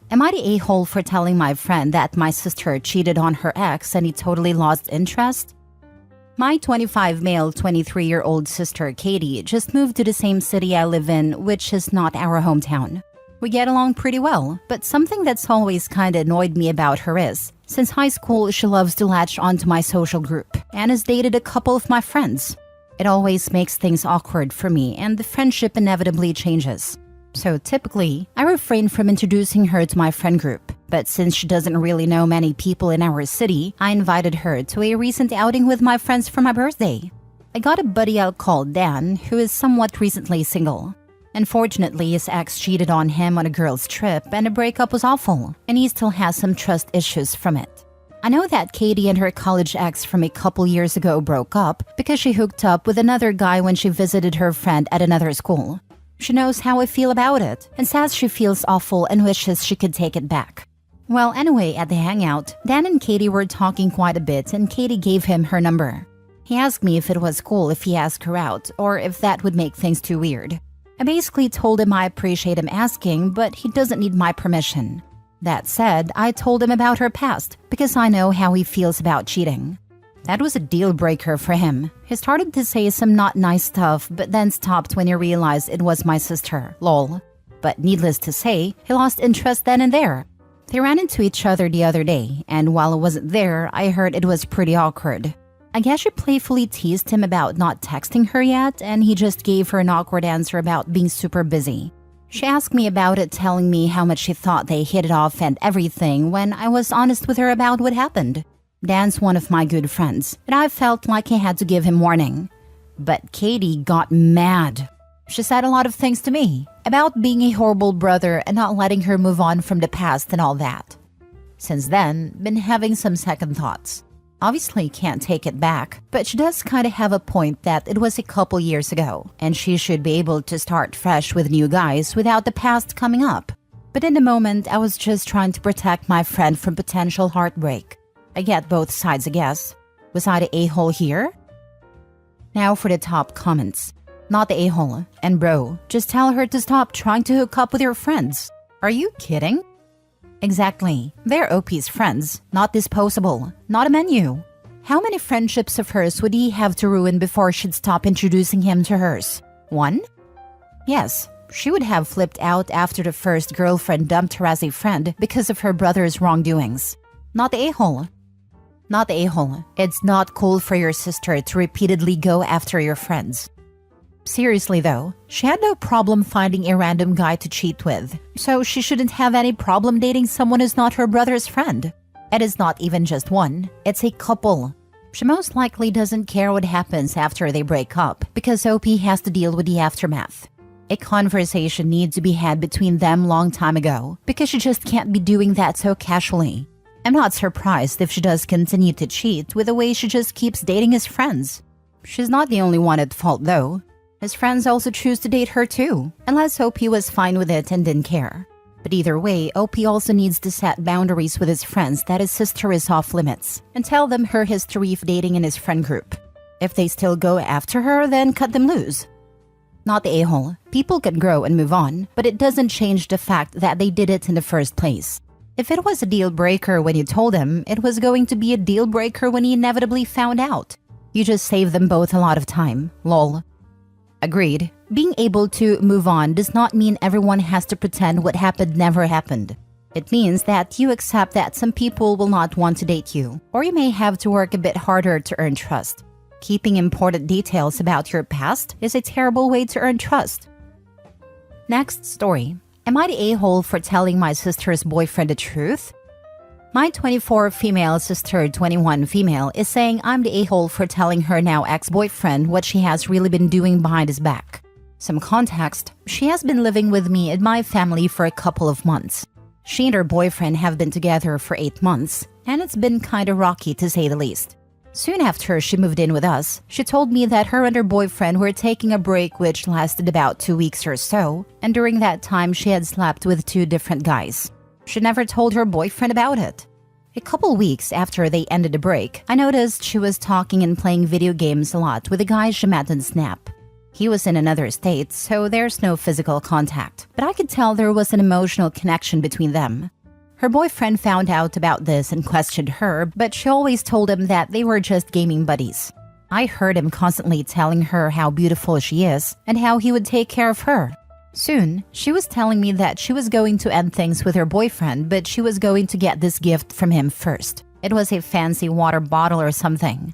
Am I the a-hole for telling my friend that my sister cheated on her ex and he totally lost interest? My 25 male 23-year-old sister Katie just moved to the same city I live in, which is not our hometown. We get along pretty well, but something that's always kinda annoyed me about her is, since high school she loves to latch onto my social group and has dated a couple of my friends. It always makes things awkward for me and the friendship inevitably changes. So typically, I refrain from introducing her to my friend group. But since she doesn't really know many people in our city, I invited her to a recent outing with my friends for my birthday. I got a buddy out called Dan, who is somewhat recently single. Unfortunately, his ex cheated on him on a girl's trip and the breakup was awful, and he still has some trust issues from it. I know that Katie and her college ex from a couple years ago broke up because she hooked up with another guy when she visited her friend at another school. She knows how I feel about it and says she feels awful and wishes she could take it back. Well, anyway, at the hangout, Dan and Katie were talking quite a bit and Katie gave him her number. He asked me if it was cool if he asked her out or if that would make things too weird. I basically told him I appreciate him asking, but he doesn't need my permission. That said, I told him about her past because I know how he feels about cheating. That was a deal breaker for him. He started to say some not nice stuff, but then stopped when he realized it was my sister, lol. But needless to say, he lost interest then and there. They ran into each other the other day, and while I wasn't there, I heard it was pretty awkward. I guess she playfully teased him about not texting her yet, and he just gave her an awkward answer about being super busy. She asked me about it, telling me how much she thought they hit it off and everything when I was honest with her about what happened. Dan's one of my good friends, and I felt like I had to give him warning. But Katie got mad. She said a lot of things to me about being a horrible brother and not letting her move on from the past and all that. Since then, been having some second thoughts. Obviously can't take it back, but she does kind of have a point that it was a couple years ago, and she should be able to start fresh with new guys without the past coming up. But in the moment, I was just trying to protect my friend from potential heartbreak. I get both sides, I guess. Was I the a-hole here? Now for the top comments. Not the a-hole. And bro, just tell her to stop trying to hook up with your friends. Are you kidding? Exactly. They're OP's friends, not disposable, not a menu. How many friendships of hers would he have to ruin before she'd stop introducing him to hers? One? Yes, she would have flipped out after the first girlfriend dumped her as a friend because of her brother's wrongdoings. Not the a-hole. Not the a-hole. It's not cool for your sister to repeatedly go after your friends. Seriously though, she had no problem finding a random guy to cheat with, so she shouldn't have any problem dating someone who's not her brother's friend. It is not even just one, it's a couple. She most likely doesn't care what happens after they break up because OP has to deal with the aftermath. A conversation needs to be had between them long time ago because she just can't be doing that so casually. I'm not surprised if she does continue to cheat with the way she just keeps dating his friends. She's not the only one at fault though. His friends also choose to date her too, unless OP was fine with it and didn't care. But either way, OP also needs to set boundaries with his friends that his sister is off limits and tell them her history of dating in his friend group. If they still go after her, then cut them loose. Not the a-hole. People can grow and move on, but it doesn't change the fact that they did it in the first place. If it was a deal breaker when you told him, it was going to be a deal breaker when he inevitably found out. You just save them both a lot of time. Lol. Agreed. Being able to move on does not mean everyone has to pretend what happened never happened. It means that you accept that some people will not want to date you, or you may have to work a bit harder to earn trust. Keeping important details about your past is a terrible way to earn trust. Next story. Am I the a-hole for telling my sister's boyfriend the truth? My 24 female sister, 21 female, is saying I'm the a-hole for telling her now ex-boyfriend what she has really been doing behind his back. Some context, she has been living with me and my family for a couple of months. She and her boyfriend have been together for 8 months, and it's been kinda rocky to say the least. Soon after she moved in with us, she told me that her and her boyfriend were taking a break which lasted about 2 weeks or so, and during that time she had slept with 2 different guys. She never told her boyfriend about it. A couple weeks after they ended the break, I noticed she was talking and playing video games a lot with a guy she met on Snap. He was in another state, so there's no physical contact, but I could tell there was an emotional connection between them. Her boyfriend found out about this and questioned her, but she always told him that they were just gaming buddies. I heard him constantly telling her how beautiful she is and how he would take care of her. Soon, she was telling me that she was going to end things with her boyfriend, but she was going to get this gift from him first. It was a fancy water bottle or something.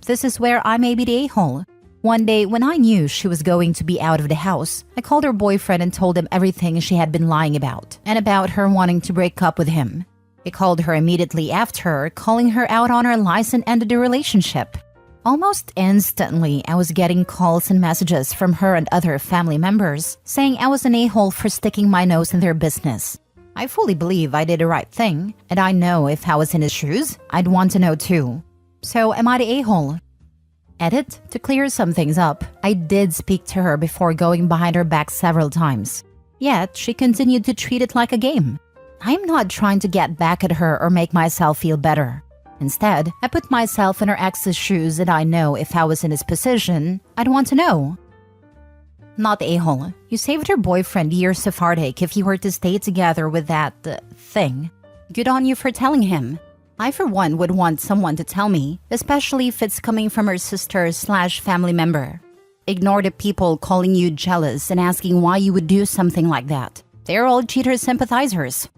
This is where I may be the a-hole. One day, when I knew she was going to be out of the house, I called her boyfriend and told him everything she had been lying about, and about her wanting to break up with him. He called her immediately after, calling her out on her lies, and ended the relationship. Almost instantly, I was getting calls and messages from her and other family members saying I was an a-hole for sticking my nose in their business. I fully believe I did the right thing, and I know if I was in his shoes, I'd want to know too. So am I the a-hole? Edit, to clear some things up, I did speak to her before going behind her back several times. Yet, she continued to treat it like a game. I'm not trying to get back at her or make myself feel better. Instead, I put myself in her ex's shoes, and I know if I was in his position, I'd want to know. Not the a-hole. You saved your boyfriend years of heartache if you were to stay together with that thing. Good on you for telling him. I, for one, would want someone to tell me, especially if it's coming from her sister/family member. Ignore the people calling you jealous and asking why you would do something like that. They're all cheater sympathizers.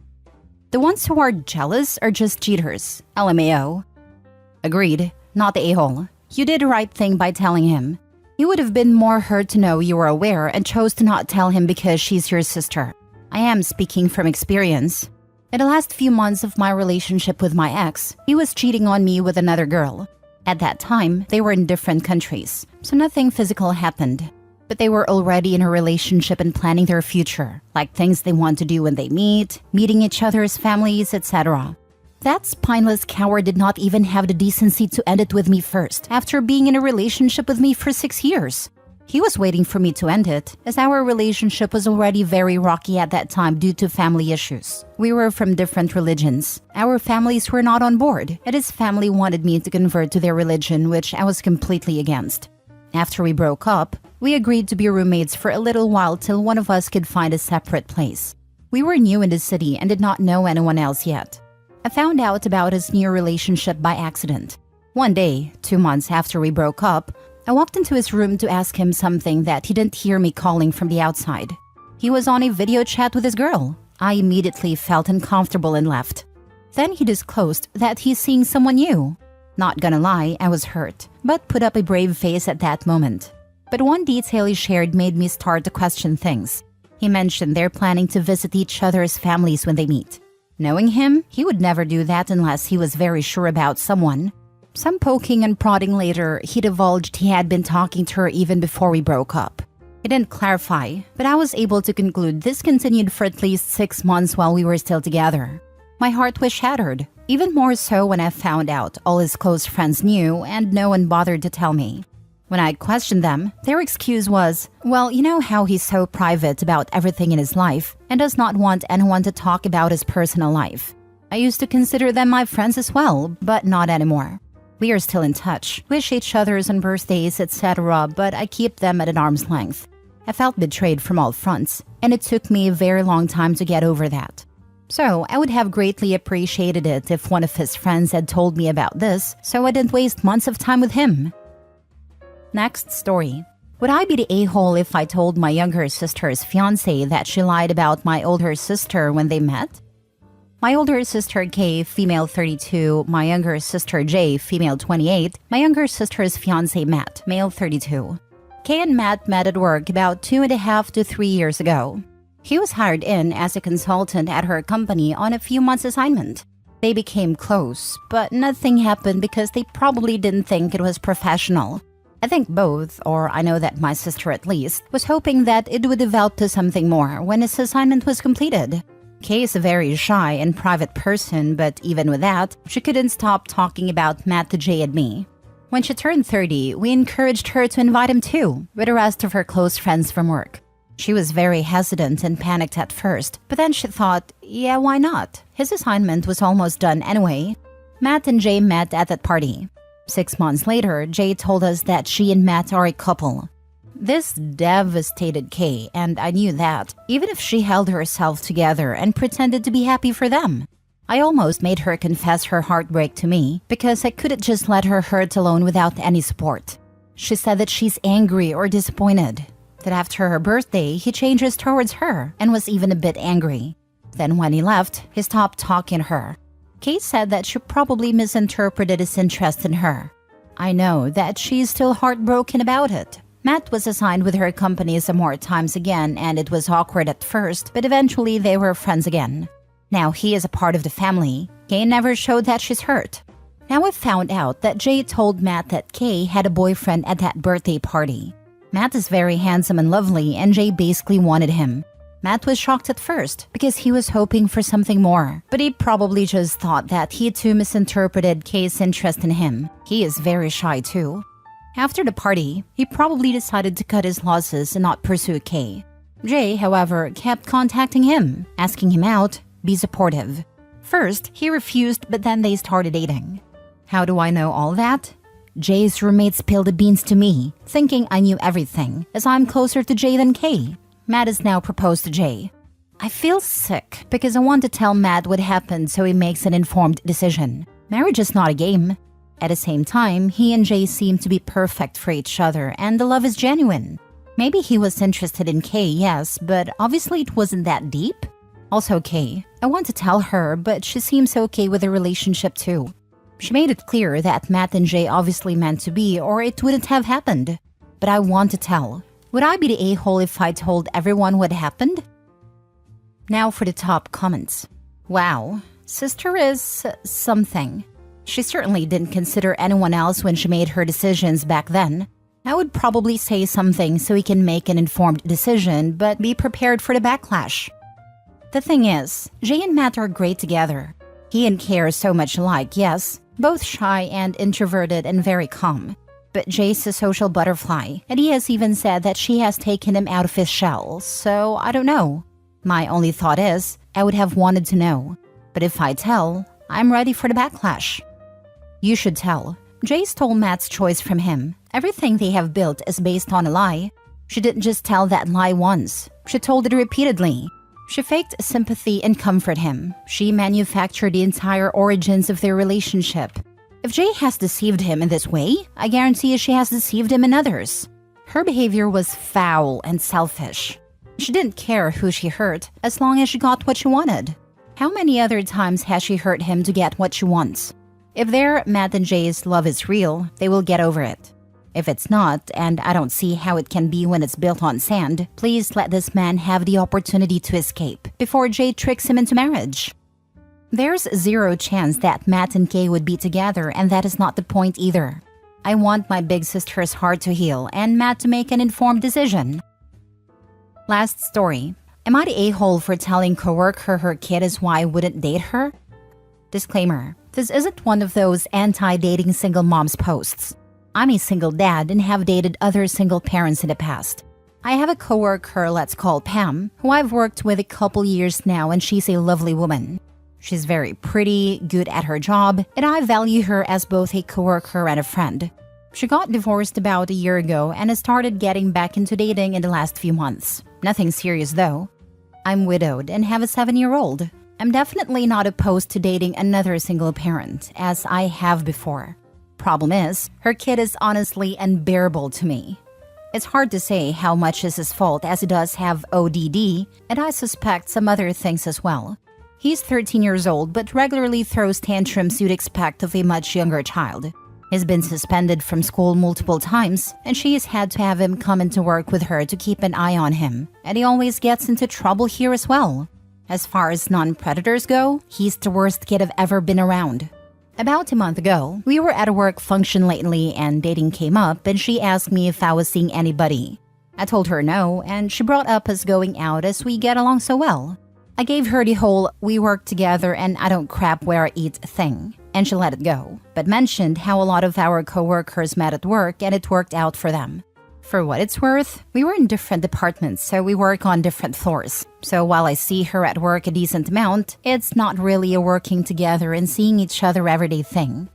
The ones who are jealous are just cheaters. LMAO. Agreed. Not the a-hole. You did the right thing by telling him. You would have been more hurt to know you were aware and chose to not tell him because she's your sister. I am speaking from experience. In the last few months of my relationship with my ex, he was cheating on me with another girl. At that time, they were in different countries, so nothing physical happened. But they were already in a relationship and planning their future, like things they want to do when they meet, meeting each other's families, etc. That spineless coward did not even have the decency to end it with me first, after being in a relationship with me for 6 years. He was waiting for me to end it, as our relationship was already very rocky at that time due to family issues. We were from different religions. Our families were not on board, and his family wanted me to convert to their religion, which I was completely against. After we broke up, we agreed to be roommates for a little while till one of us could find a separate place. We were new in the city and did not know anyone else yet. I found out about his new relationship by accident. One day, 2 months after we broke up, I walked into his room to ask him something that he didn't hear me calling from the outside. He was on a video chat with his girl. I immediately felt uncomfortable and left. Then he disclosed that he's seeing someone new. Not gonna lie, I was hurt, but put up a brave face at that moment. But one detail he shared made me start to question things. He mentioned they're planning to visit each other's families when they meet. Knowing him, he would never do that unless he was very sure about someone. Some poking and prodding later, he divulged he had been talking to her even before we broke up. He didn't clarify, but I was able to conclude this continued for at least 6 months while we were still together. My heart was shattered, even more so when I found out all his close friends knew and no one bothered to tell me. When I questioned them, their excuse was, well, you know how he's so private about everything in his life and does not want anyone to talk about his personal life. I used to consider them my friends as well, but not anymore. We are still in touch, wish each other's on birthdays, etc., but I keep them at an arm's length. I felt betrayed from all fronts, and it took me a very long time to get over that. So, I would have greatly appreciated it if one of his friends had told me about this, so I didn't waste months of time with him. Next story. Would I be the a-hole if I told my younger sister's fiancé that she lied about my older sister when they met? My older sister Kay, female 32, my younger sister Jay, female 28, my younger sister's fiancé Matt, male 32. Kay and Matt met at work about 2.5 to 3 years ago. He was hired in as a consultant at her company on a few months' assignment. They became close, but nothing happened because they probably didn't think it was professional. I think both, or I know that my sister at least, was hoping that it would develop to something more when his assignment was completed. Kay is a very shy and private person, but even with that, she couldn't stop talking about Matt to Jay and me. When she turned 30, we encouraged her to invite him too, with the rest of her close friends from work. She was very hesitant and panicked at first, but then she thought, yeah, why not? His assignment was almost done anyway. Matt and Jay met at that party. 6 months later, Jay told us that she and Matt are a couple. This devastated Kay, and I knew that, even if she held herself together and pretended to be happy for them. I almost made her confess her heartbreak to me because I couldn't just let her hurt alone without any support. She said that she's angry or disappointed, that after her birthday, he changes towards her and was even a bit angry. Then when he left, he stopped talking to her. Kate said that she probably misinterpreted his interest in her. I know that she's still heartbroken about it. Matt was assigned with her company some more times again, and it was awkward at first, but eventually they were friends again. Now he is a part of the family. Kay never showed that she's hurt. Now I've found out that Jay told Matt that Kay had a boyfriend at that birthday party. Matt is very handsome and lovely, and Jay basically wanted him. Matt was shocked at first because he was hoping for something more, but he probably just thought that he too misinterpreted Kay's interest in him. He is very shy too. After the party, he probably decided to cut his losses and not pursue Kay. Jay, however, kept contacting him, asking him out, be supportive. First, he refused, but then they started dating. How do I know all that? Jay's roommate spilled the beans to me, thinking I knew everything, as I'm closer to Jay than Kay. Matt has now proposed to Jay. I feel sick because I want to tell Matt what happened so he makes an informed decision. Marriage is not a game. At the same time, he and Jay seem to be perfect for each other and the love is genuine. Maybe he was interested in Kay, yes, but obviously it wasn't that deep. Also Kay, I want to tell her, but she seems okay with the relationship too. She made it clear that Matt and Jay obviously meant to be or it wouldn't have happened. But I want to tell. Would I be the a-hole if I told everyone what happened? Now for the top comments. Wow, sister is something. She certainly didn't consider anyone else when she made her decisions back then. I would probably say something so he can make an informed decision, but be prepared for the backlash. The thing is, Jay and Matt are great together. He and Kay are so much alike, yes, both shy and introverted and very calm. But Jay's a social butterfly, and he has even said that she has taken him out of his shell, so I don't know. My only thought is, I would have wanted to know. But if I tell, I'm ready for the backlash. You should tell. Jay stole Matt's choice from him. Everything they have built is based on a lie. She didn't just tell that lie once. She told it repeatedly. She faked sympathy and comfort him. She manufactured the entire origins of their relationship. If Jay has deceived him in this way, I guarantee she has deceived him in others. Her behavior was foul and selfish. She didn't care who she hurt as long as she got what she wanted. How many other times has she hurt him to get what she wants? If their Matt and Jay's love is real, they will get over it. If it's not, and I don't see how it can be when it's built on sand, please let this man have the opportunity to escape before Jay tricks him into marriage. There's zero chance that Matt and Kay would be together, and that is not the point either. I want my big sister's heart to heal and Matt to make an informed decision. Last story. Am I the a-hole for telling coworker her kid is why I wouldn't date her? Disclaimer. This isn't one of those anti-dating single moms posts. I'm a single dad and have dated other single parents in the past. I have a coworker, let's call Pam, who I've worked with a couple years now, and she's a lovely woman. She's very pretty, good at her job, and I value her as both a coworker and a friend. She got divorced about a year ago and has started getting back into dating in the last few months. Nothing serious though. I'm widowed and have a 7-year-old. I'm definitely not opposed to dating another single parent, as I have before. Problem is, her kid is honestly unbearable to me. It's hard to say how much is his fault as he does have ODD, and I suspect some other things as well. He's 13 years old but regularly throws tantrums you'd expect of a much younger child. He's been suspended from school multiple times, and she has had to have him come into work with her to keep an eye on him, and he always gets into trouble here as well. As far as non-predators go, he's the worst kid I've ever been around. About a month ago, we were at a work function lately and dating came up and she asked me if I was seeing anybody. I told her no, and she brought up us going out as we get along so well. I gave her the whole we work together and I don't crap where I eat thing, and she let it go, but mentioned how a lot of our coworkers met at work and it worked out for them. For what it's worth, we were in different departments, so we work on different floors. So while I see her at work a decent amount, it's not really a working together and seeing each other everyday thing.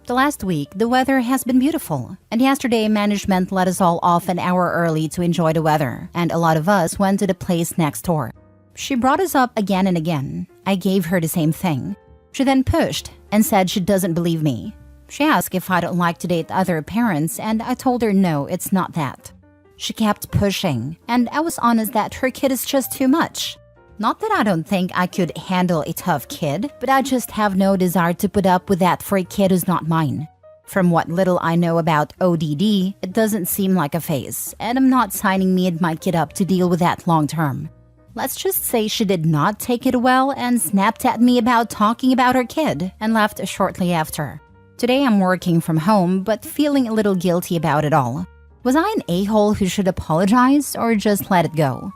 The last week, the weather has been beautiful, and yesterday management let us all off an hour early to enjoy the weather, and a lot of us went to the place next door. She brought us up again and again. I gave her the same thing. She then pushed and said she doesn't believe me. She asked if I don't like to date other parents, and I told her no, it's not that. She kept pushing, and I was honest that her kid is just too much. Not that I don't think I could handle a tough kid, but I just have no desire to put up with that for a kid who's not mine. From what little I know about ODD, it doesn't seem like a phase, and I'm not signing me and my kid up to deal with that long term. Let's just say she did not take it well and snapped at me about talking about her kid and left shortly after. Today I'm working from home, but feeling a little guilty about it all. Was I an a-hole who should apologize or just let it go?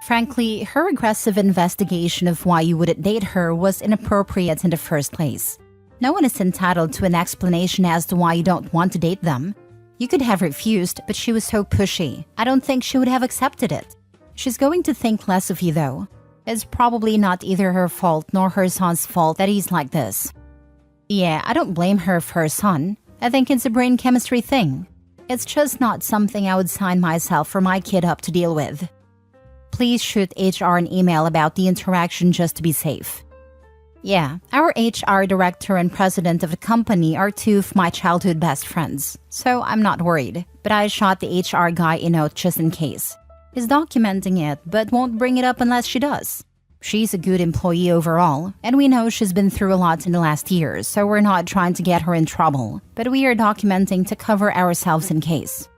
Frankly, her aggressive investigation of why you wouldn't date her was inappropriate in the first place. No one is entitled to an explanation as to why you don't want to date them. You could have refused, but she was so pushy. I don't think she would have accepted it. She's going to think less of you though. It's probably not either her fault nor her son's fault that he's like this. Yeah, I don't blame her for her son. I think it's a brain chemistry thing. It's just not something I would sign myself or my kid up to deal with. Please shoot HR an email about the interaction just to be safe. Yeah, our HR director and president of the company are two of my childhood best friends, so I'm not worried. But I shot the HR guy a note just in case. He's documenting it, but won't bring it up unless she does. She's a good employee overall, and we know she's been through a lot in the last year, so we're not trying to get her in trouble, but we are documenting to cover ourselves in case.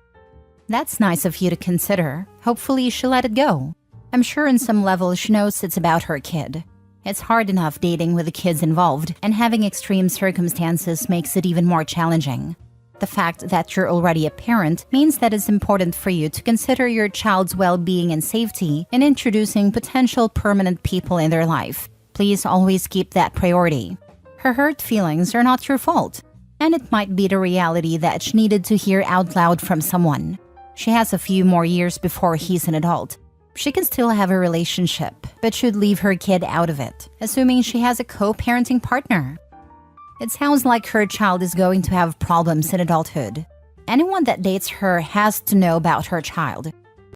That's nice of you to consider. Hopefully she'll let it go. I'm sure on some level she knows it's about her kid. It's hard enough dating with the kids involved, and having extreme circumstances makes it even more challenging. The fact that you're already a parent means that it's important for you to consider your child's well-being and safety in introducing potential permanent people in their life. Please always keep that priority. Her hurt feelings are not your fault, and it might be the reality that she needed to hear out loud from someone. She has a few more years before he's an adult. She can still have a relationship, but should leave her kid out of it, assuming she has a co-parenting partner. It sounds like her child is going to have problems in adulthood. Anyone that dates her has to know about her child.